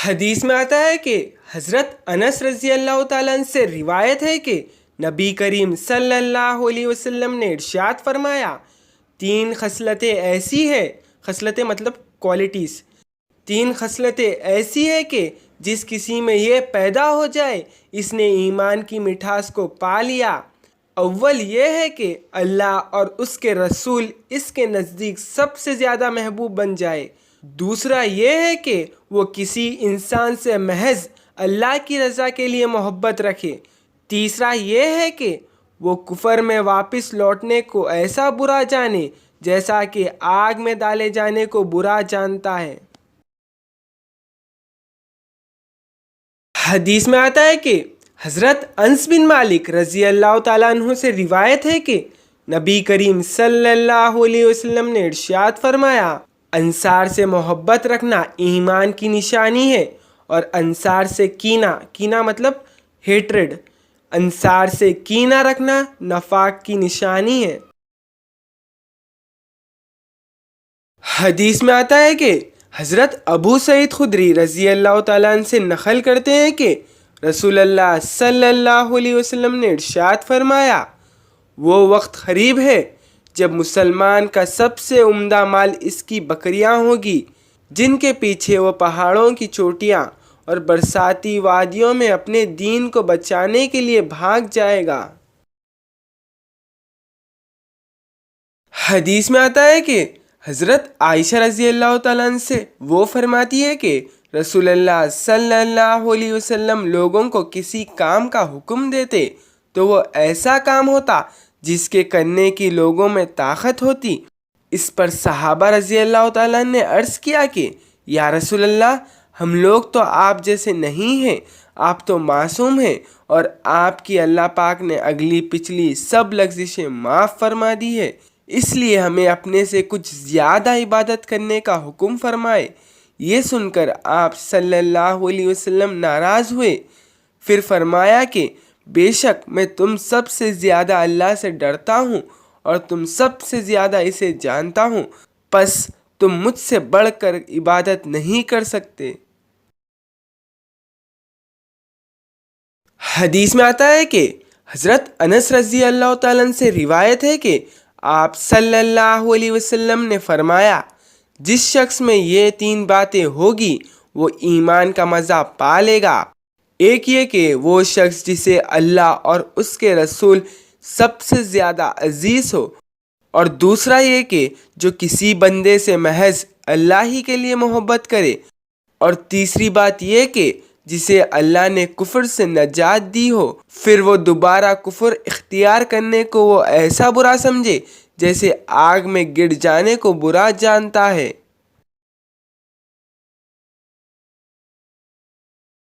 حدیث میں آتا ہے کہ حضرت انس رضی اللہ تعالیٰ عنہ سے روایت ہے کہ نبی کریم صلی اللہ علیہ وسلم نے ارشاد فرمایا، تین خصلتیں ایسی ہے، خصلتیں مطلب کوالٹیز، تین خصلتیں ایسی ہے کہ جس کسی میں یہ پیدا ہو جائے اس نے ایمان کی مٹھاس کو پا لیا۔ اول یہ ہے کہ اللہ اور اس کے رسول اس کے نزدیک سب سے زیادہ محبوب بن جائے۔ دوسرا یہ ہے کہ وہ کسی انسان سے محض اللہ کی رضا کے لیے محبت رکھے۔ تیسرا یہ ہے کہ وہ کفر میں واپس لوٹنے کو ایسا برا جانے جیسا کہ آگ میں ڈالے جانے کو برا جانتا ہے۔ حدیث میں آتا ہے کہ حضرت انس بن مالک رضی اللہ تعالیٰ عنہ سے روایت ہے کہ نبی کریم صلی اللہ علیہ وسلم نے ارشاد فرمایا، انصار سے محبت رکھنا ایمان کی نشانی ہے، اور انصار سے کینہ مطلب ہیٹرڈ، انصار سے کینہ رکھنا نفاق کی نشانی ہے۔ حدیث میں آتا ہے کہ حضرت ابو سعید خدری رضی اللہ تعالیٰ عنہ سے نقل کرتے ہیں کہ رسول اللہ صلی اللہ علیہ وسلم نے ارشاد فرمایا، وہ وقت قریب ہے جب مسلمان کا سب سے عمدہ مال اس کی بکریاں ہوگی، جن کے پیچھے وہ پہاڑوں کی چوٹیاں اور برساتی وادیوں میں اپنے دین کو بچانے کے لیے بھاگ جائے گا۔ حدیث میں آتا ہے کہ حضرت عائشہ رضی اللہ تعالیٰ عنہ سے وہ فرماتی ہے کہ رسول اللہ صلی اللہ علیہ وسلم لوگوں کو کسی کام کا حکم دیتے تو وہ ایسا کام ہوتا جس کے کرنے کی لوگوں میں طاقت ہوتی۔ اس پر صحابہ رضی اللہ تعالیٰ نے عرض کیا کہ یا رسول اللہ، ہم لوگ تو آپ جیسے نہیں ہیں، آپ تو معصوم ہیں، اور آپ کی اللہ پاک نے اگلی پچھلی سب لغزشیں معاف فرما دی ہے، اس لیے ہمیں اپنے سے کچھ زیادہ عبادت کرنے کا حکم فرمائے۔ یہ سن کر آپ صلی اللہ علیہ وسلم ناراض ہوئے، پھر فرمایا کہ بے شک میں تم سب سے زیادہ اللہ سے ڈرتا ہوں اور تم سب سے زیادہ اسے جانتا ہوں، پس تم مجھ سے بڑھ کر عبادت نہیں کر سکتے۔ حدیث میں آتا ہے کہ حضرت انس رضی اللہ تعالیٰ عنہ سے روایت ہے کہ آپ صلی اللہ علیہ وسلم نے فرمایا، جس شخص میں یہ تین باتیں ہوگی وہ ایمان کا مزہ پا لے گا۔ ایک یہ کہ وہ شخص جسے اللہ اور اس کے رسول سب سے زیادہ عزیز ہو، اور دوسرا یہ کہ جو کسی بندے سے محض اللہ ہی کے لیے محبت کرے، اور تیسری بات یہ کہ جسے اللہ نے کفر سے نجات دی ہو، پھر وہ دوبارہ کفر اختیار کرنے کو وہ ایسا برا سمجھے جیسے آگ میں گر جانے کو برا جانتا ہے۔